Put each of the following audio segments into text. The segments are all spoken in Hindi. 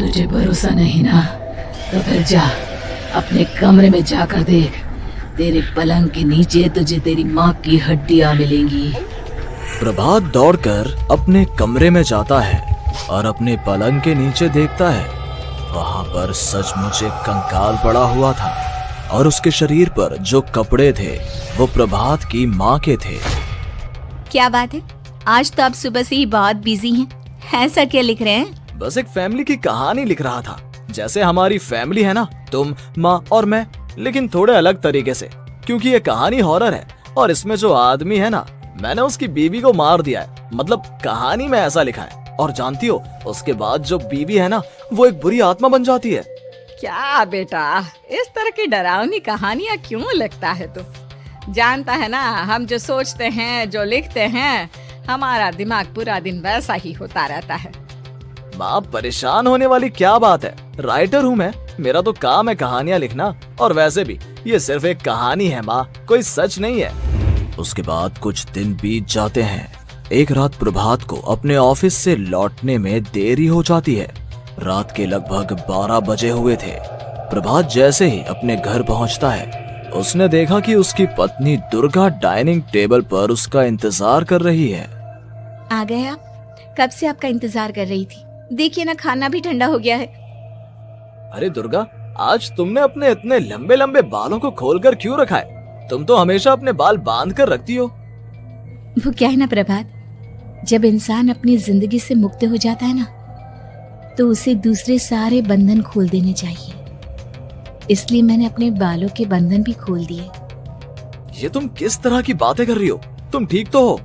तुझे भरोसा नहीं ना, तो फिर जा अपने कमरे में जाकर देख। तेरे पलंग के नीचे तुझे तेरी माँ की हड्डियाँ मिलेंगी। प्रभात दौड़कर अपने कमरे में जाता है और अपने पलंग के नीचे देखता है। वहां पर सचमुच एक कंकाल पड़ा हुआ था और उसके शरीर पर जो कपड़े थे वो प्रभात की माँ के थे। क्या बात है, आज तो आप सुबह से ही बहुत बिजी हैं। ऐसा क्या लिख रहे हैं? बस एक फैमिली की कहानी लिख रहा था। जैसे हमारी फैमिली है ना, तुम, माँ और मैं, लेकिन थोड़े अलग तरीके से, क्योंकि ये कहानी हॉरर है और इसमें जो आदमी है ना, मैंने उसकी बीवी को मार दिया है। मतलब कहानी में ऐसा लिखा है। और जानती हो, उसके बाद जो बीवी है ना, वो एक बुरी आत्मा बन जाती है। क्या बेटा, इस तरह की डरावनी कहानियाँ क्यों लिखता है तू? जानता है ना, हम जो सोचते हैं, जो लिखते हैं, हमारा दिमाग पूरा दिन वैसा ही होता रहता है। माँ, परेशान होने वाली क्या बात है? राइटर हूँ मैं, मेरा तो काम है कहानियाँ लिखना। और वैसे भी ये सिर्फ एक कहानी है माँ, कोई सच नहीं है। उसके बाद कुछ दिन बीत जाते हैं। एक रात प्रभात को अपने ऑफिस से लौटने में देरी हो जाती है। रात के लगभग 12 बजे हुए थे। प्रभात जैसे ही अपने घर पहुंचता है, उसने देखा कि उसकी पत्नी दुर्गा डाइनिंग टेबल पर उसका इंतजार कर रही है। आ गए आप? कब से आपका इंतजार कर रही थी। देखिए ना, खाना भी ठंडा हो गया है। अरे दुर्गा, आज तुमने अपने इतने लंबे लंबे बालों को खोलकर क्यों रखा है? तुम तो हमेशा अपने बाल बांध कर रखती हो। वो क्या है ना प्रभात, जब इंसान अपनी जिंदगी से मुक्त हो जाता है ना, तो उसे दूसरे सारे बंधन खोल देने चाहिए। इसलिए मैंने अपने बालों के बंधन भी खोल दिए। ये तुम किस तरह की बातें कर रही हो? तुम ठीक तो हो?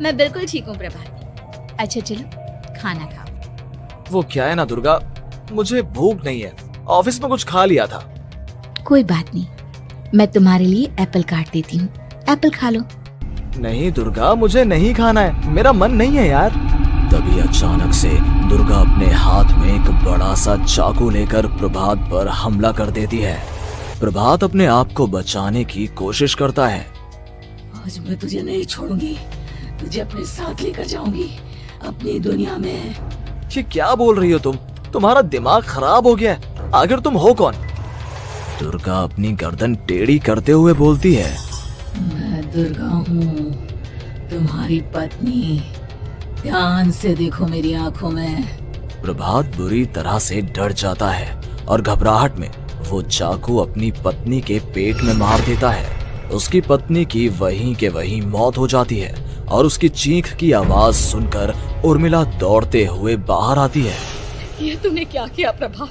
मैं बिल्कुल ठीक हूँ प्रभात। अच्छा चलो खाना खाओ। वो क्या है ना दुर्गा, मुझे भूख नहीं है। ऑफिस में कुछ खा लिया था। कोई बात नहीं, मैं तुम्हारे लिए एप्पल काट देती हूँ, एप्पल खा लो। नहीं दुर्गा, मुझे नहीं खाना है, मेरा मन नहीं है यार। तभी अचानक से दुर्गा अपने हाथ में एक बड़ा सा चाकू लेकर प्रभात पर हमला कर देती है। प्रभात अपने आप को बचाने की कोशिश करता है। आज मैं तुझे नहीं छोड़ूंगी, तुझे अपने साथ लेकर जाऊंगी अपनी दुनिया में। ये क्या बोल रही हो तुम? तुम्हारा दिमाग खराब हो गया है। आखिर तुम हो कौन? दुर्गा अपनी गर्दन टेढ़ी करते हुए बोलती है। मैं दुर्गा हूँ, तुम्हारी पत्नी। ध्यान से देखो मेरी आंखों में। प्रभात बुरी तरह से डर जाता है और घबराहट में वो चाकू अपनी पत्नी के पेट में मार देता है। उसकी पत्नी की वहीं के वहीं मौत हो जाती है और उसकी चीख की आवाज सुनकर उर्मिला दौड़ते हुए बाहर आती है। ये तूने क्या किया प्रभात?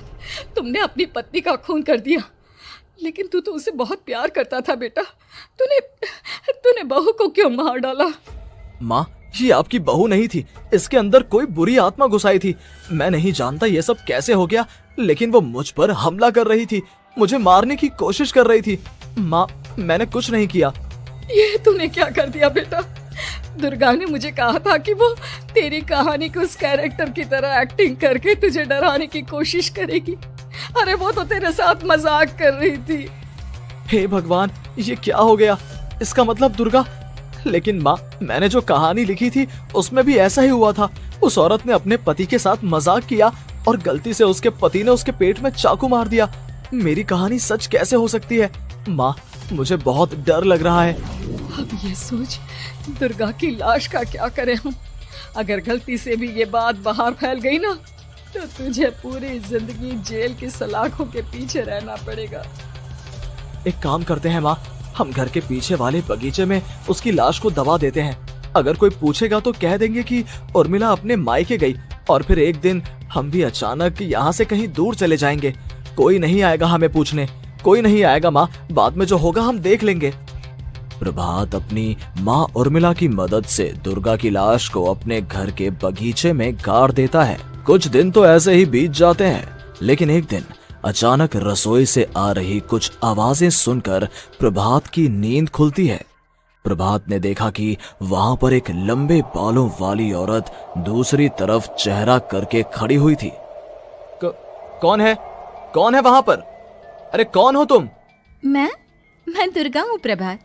तुमने अपनी पत्नी का खून कर दिया। लेकिन तू तो उसे बहुत प्यार करता था बेटा। तूने बहू को क्यों मार डाला? माँ, ये आपकी बहू नहीं थी, इसके अंदर कोई बुरी आत्मा घुसाई थी। मैं नहीं जानता ये सब कैसे हो गया, लेकिन वो मुझ पर हमला कर रही थी, मुझे मारने की कोशिश कर रही थी। माँ, मैंने कुछ नहीं किया। ये तूने क्या कर दिया बेटा? दुर्गा ने मुझे कहा था कि वो तेरी कहानी के उस कैरेक्टर की तरह एक्टिंग करके तुझे डराने की कोशिश करेगी। अरे वो तो तेरे साथ मजाक कर रही थी। हे भगवान, ये क्या हो गया? इसका मतलब दुर्गा। लेकिन माँ, मैंने जो कहानी लिखी थी उसमें भी ऐसा ही हुआ था। उस औरत ने अपने पति के साथ मजाक किया और गलती से उसके पति ने उसके पेट में चाकू मार दिया। मेरी कहानी सच कैसे हो सकती है? माँ, मुझे बहुत डर लग रहा है। अब ये सोच, दुर्गा की लाश का क्या करें हम? अगर गलती से भी ये बात बाहर फैल गई ना, तो तुझे पूरी जिंदगी जेल की सलाखों के पीछे रहना पड़ेगा। एक काम करते हैं माँ, हम घर के पीछे वाले बगीचे में उसकी लाश को दबा देते हैं। अगर कोई पूछेगा तो कह देंगे कि उर्मिला अपने मायके गई और फिर एक दिन हम भी अचानक यहाँ से कहीं दूर चले जाएंगे। कोई नहीं आएगा हमें पूछने, कोई नहीं आएगा माँ, बाद में जो होगा हम देख लेंगे। प्रभात अपनी माँ उर्मिला की मदद से दुर्गा की लाश को अपने घर के बगीचे में गाड़ देता है। कुछ दिन तो ऐसे ही बीत जाते हैं, लेकिन एक दिन अचानक रसोई से आ रही कुछ आवाजें सुनकर प्रभात की नींद खुलती है। प्रभात ने देखा कि वहां पर एक लंबे बालों वाली औरत दूसरी तरफ चेहरा करके खड़ी हुई थी। कौन है? कौन है वहां पर? अरे कौन हो तुम? मैं दुर्गा हूँ प्रभात।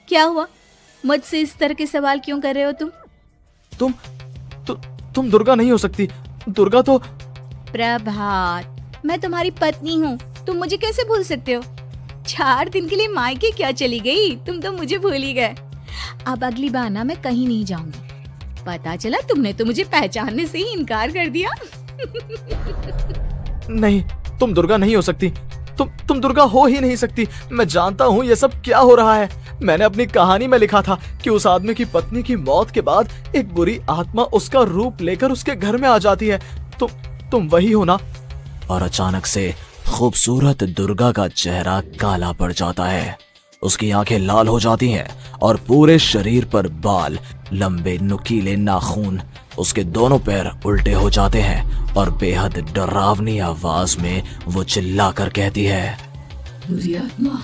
क्या हुआ? मुझसे इस तरह के सवाल क्यों कर रहे हो तुम? तुम दुर्गा नहीं हो सकती। दुर्गा तो प्रभात, मैं तुम्हारी पत्नी हूँ, तुम मुझे कैसे भूल सकते हो? 4 दिन के लिए मायके क्या चली गई, तुम तो मुझे भूल ही गए। अब अगली बार ना मैं कहीं नहीं जाऊंगी। पता चला तुमने तो मुझे पहचानने से ही इनकार कर दिया। नहीं, तुम दुर्गा नहीं हो सकती। तुम दुर्गा हो ही नहीं सकती। मैं जानता हूँ ये सब क्या हो रहा है। मैंने अपनी कहानी में लिखा था कि उस आदमी की पत्नी की मौत के बाद एक बुरी आत्मा उसका रूप लेकर उसके घर में आ जाती है। तुम वही हो ना? और अचानक से खूबसूरत दुर्गा का चेहरा काला पड़ जाता है। उसकी आंखें लाल हो जाती हैं और पूरे शरीर पर बाल, लंबे नुकीले नाखून, उसके दोनों पैर उल्टे हो जाते हैं और बेहद डरावनी आवाज में वो चिल्लाकर कहती है, बुरी आत्मा,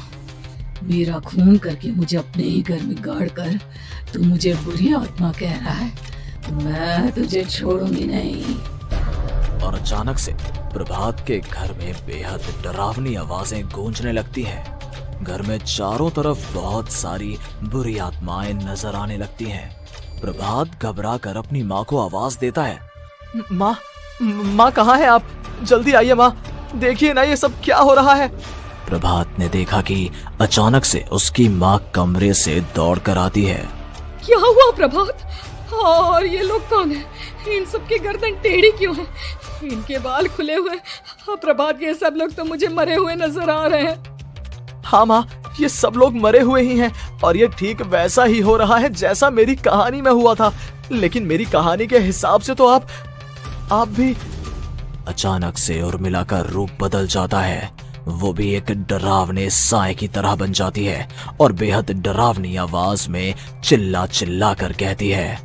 मेरा खून करके मुझे अपने ही घर में गाड़ कर तू मुझे बुरी आत्मा कह रहा है? मैं तुझे छोड़ूंगी नहीं। और अचानक से प्रभात के घर में बेहद डरावनी आवाजें गूंजने लगती हैं। घर में चारों तरफ बहुत सारी बुरी आत्माएं नजर आने लगती हैं। प्रभात घबरा कर अपनी माँ को आवाज देता है, माँ कहाँ है आप? जल्दी आइए माँ, देखिए ना ये सब क्या हो रहा है। प्रभात ने देखा कि अचानक से उसकी माँ कमरे से दौड़ कर आती है। क्या हुआ प्रभात? और ये लोग कौन है? इन सब की गर्दन टेढ़ी क्यों है? इनके बाल खुले हुए। प्रभात, ये सब लोग तो मुझे मरे हुए नजर आ रहे हैं। हाँ माँ, ये सब लोग मरे हुए ही हैं और ये ठीक वैसा ही हो रहा है जैसा मेरी कहानी में हुआ था। लेकिन मेरी कहानी के हिसाब से तो आप भी। अचानक से उर्मिला का रूप बदल जाता है। वो भी एक डरावने साए की तरह बन जाती है और बेहद डरावनी आवाज में चिल्ला चिल्ला कर कहती है,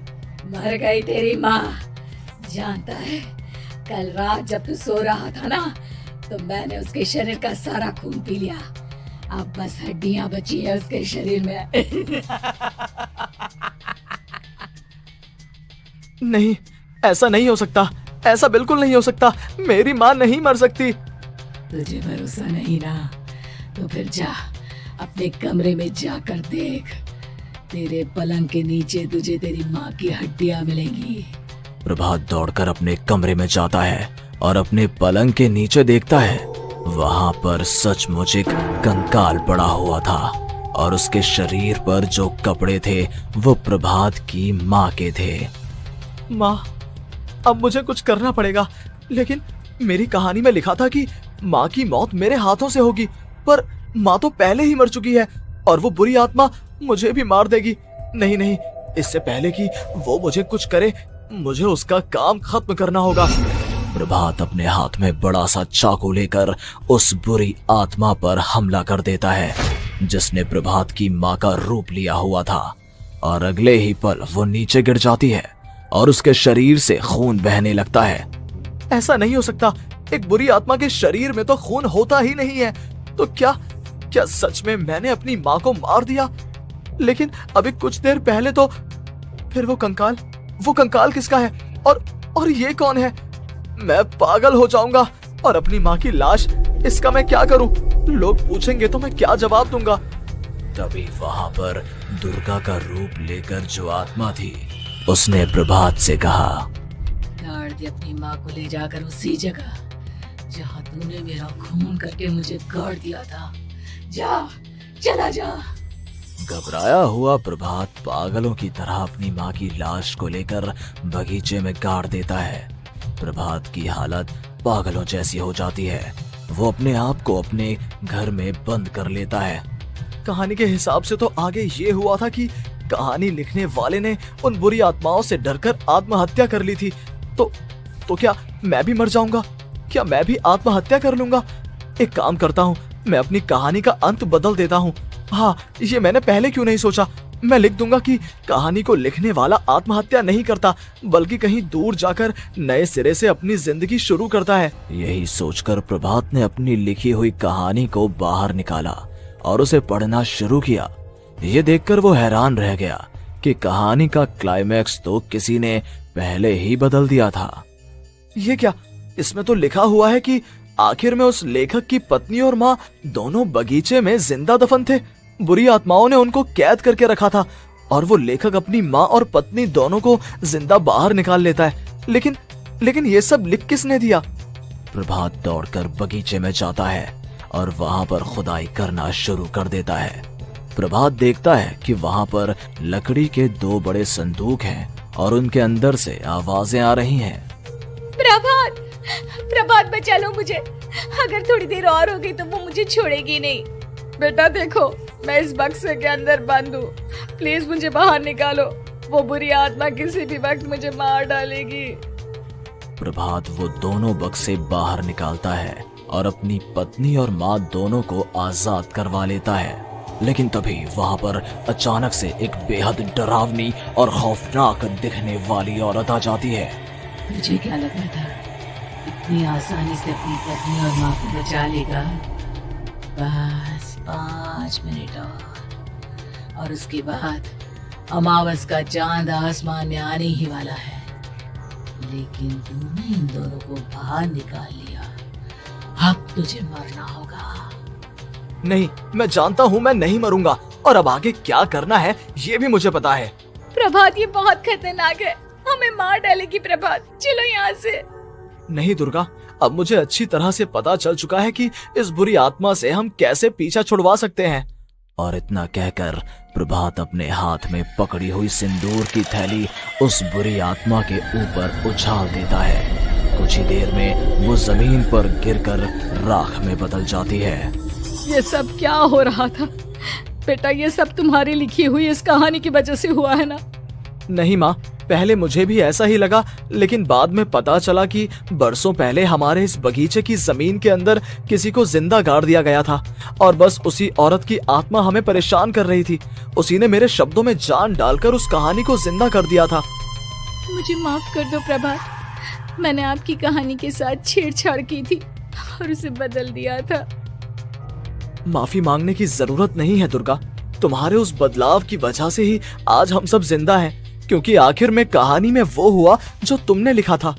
मर गई तेरी माँ। जानता है, कल रात जब तू सो रहा था ना, तो मैंने उसके शरीर का सारा खून पी लिया। अब बस हड्डियां बची है उसके शरीर में। नहीं, ऐसा नहीं हो सकता, ऐसा बिल्कुल नहीं हो सकता। मेरी माँ नहीं मर सकती। तुझे भरोसा नहीं ना, तो फिर जा अपने कमरे में जाकर देख। तेरे पलंग के नीचे तुझे तेरी माँ की हड्डियां मिलेंगी। प्रभात दौड़कर अपने कमरे में जाता है और अपने पलंग के नीचे देखता है। वहां पर सचमुच एक कंकाल पड़ा हुआ था और उसके शरीर पर जो कपड़े थे वो प्रभात की माँ के थे। माँ, अब मुझे कुछ करना पड़ेगा। लेकिन मेरी कहानी में लिखा था कि माँ की मौत मेरे हाथों से होगी, पर माँ तो पहले ही मर चुकी है और वो बुरी आत्मा मुझे भी मार देगी। नहीं नहीं, इससे पहले कि वो मुझे कुछ करे, मुझे उसका काम खत्म करना होगा। प्रभात अपने हाथ में बड़ा सा चाकू लेकर उस बुरी आत्मा पर हमला कर देता है जिसने प्रभात की माँ का रूप लिया हुआ था, और अगले ही पल वो नीचे गिर जाती है और उसके शरीर से खून बहने लगता है। ऐसा नहीं हो सकता, एक बुरी आत्मा के शरीर में तो खून होता ही नहीं है। तो क्या सच में मैंने अपनी माँ को मार दिया? लेकिन अभी कुछ देर पहले तो फिर वो कंकाल किसका है? और ये कौन है? मैं पागल हो जाऊंगा। और अपनी माँ की लाश, इसका मैं क्या करूं? लोग पूछेंगे तो मैं क्या जवाब दूंगा? तभी वहां पर दुर्गा का रूप लेकर जो आत्मा थी उसने प्रभात से कहा, गाड़ दे अपनी माँ को ले जाकर उसी जगह जहाँ तूने मेरा खून करके मुझे गाड़ दिया था। जा, चला जा। घबराया हुआ प्रभात पागलों की तरह अपनी माँ की लाश को लेकर बगीचे में गाड़ देता है। प्रभात की हालत पागलों जैसी हो जाती है। वो अपने आप को अपने घर में बंद कर लेता है। कहानी के हिसाब से तो आगे ये हुआ था कि कहानी लिखने वाले ने उन बुरी आत्माओं से डरकर आत्महत्या कर ली थी। तो क्या मैं भी मर जाऊंगा? क्या मैं भी आत्महत्या कर लूंगा? एक काम करता हूँ, मैं अपनी कहानी का अंत बदल देता हूँ। हाँ, ये मैंने पहले क्यों नहीं सोचा। मैं लिख दूंगा कि कहानी को लिखने वाला आत्महत्या नहीं करता, बल्कि कहीं दूर जाकर नए सिरे से अपनी जिंदगी शुरू करता है। यही सोचकर प्रभात ने अपनी लिखी हुई कहानी को बाहर निकाला और उसे पढ़ना शुरू किया। ये देखकर वो हैरान रह गया कि कहानी का क्लाइमैक्स तो किसी ने पहले ही बदल दिया था। ये क्या? इसमें तो लिखा हुआ है कि आखिर में उस लेखक की पत्नी और माँ दोनों बगीचे में जिंदा दफन थे। बुरी आत्माओं ने उनको कैद करके रखा था और वो लेखक अपनी माँ और पत्नी दोनों को जिंदा बाहर निकाल लेता है। लेकिन लेकिन ये सब लिख किसने दिया? प्रभात दौड़कर बगीचे में जाता है और वहाँ पर खुदाई करना शुरू कर देता है। प्रभात देखता है कि वहाँ पर लकड़ी के 2 बड़े संदूक हैं और उनके अंदर से आवाजें आ रही हैं। प्रभात, प्रभात बचा लो मुझे, अगर थोड़ी देर और हो गई तो वो मुझे छोड़ेगी नहीं। बेटा देखो, मैं इस बक्से के अंदर बंद हूँ, प्लीज मुझे बाहर निकालो, वो बुरी आत्मा किसी भी वक्त मुझे मार डालेगी। प्रभात वो दोनों बक्से बाहर निकालता है और अपनी पत्नी और माँ दोनों को आजाद करवा लेता है। लेकिन तभी वहाँ पर अचानक से एक बेहद डरावनी और खौफनाक दिखने वाली औरत आ जाती है। मुझे क्या लगा था इतनी आसानी से अपनी पत्नी और माँ को बचा लेगा? बस 5 मिनट और उसके बाद अमावस का चांद आसमान में आने ही वाला है। लेकिन तूने इन दोनों को बाहर निकाल लिया, अब तुझे मरना होगा। नहीं, मैं जानता हूँ मैं नहीं मरूंगा, और अब आगे क्या करना है ये भी मुझे पता है। प्रभात, ये बहुत खतरनाक है, हमें मार डालेगी। प्रभात चलो यहाँ से। नहीं दुर्गा, अब मुझे अच्छी तरह से पता चल चुका है कि इस बुरी आत्मा से हम कैसे पीछा छुड़वा सकते हैं। और इतना कहकर प्रभात अपने हाथ में पकड़ी हुई सिंदूर की थैली उस बुरी आत्मा के ऊपर उछाल देता है। कुछ ही देर में वो जमीन पर गिरकर राख में बदल जाती है। ये सब क्या हो रहा था बेटा? ये सब तुम्हारी लिखी हुई इस कहानी की वजह से हुआ है ना? नहीं माँ, पहले मुझे भी ऐसा ही लगा, लेकिन बाद में पता चला कि बरसों पहले हमारे इस बगीचे की जमीन के अंदर किसी को जिंदा गाड़ दिया गया था और बस उसी औरत की आत्मा हमें परेशान कर रही थी। उसी ने मेरे शब्दों में जान डालकर उस कहानी को जिंदा कर दिया था। मुझे माफ कर दो प्रभात, मैंने आपकी कहानी के साथ छेड़छाड़ की थी और उसे बदल दिया था। माफी मांगने की जरूरत नहीं है दुर्गा, तुम्हारे उस बदलाव की वजह से ही आज हम सब जिंदा हैं, क्योंकि आखिर में कहानी में वो हुआ जो तुमने लिखा था।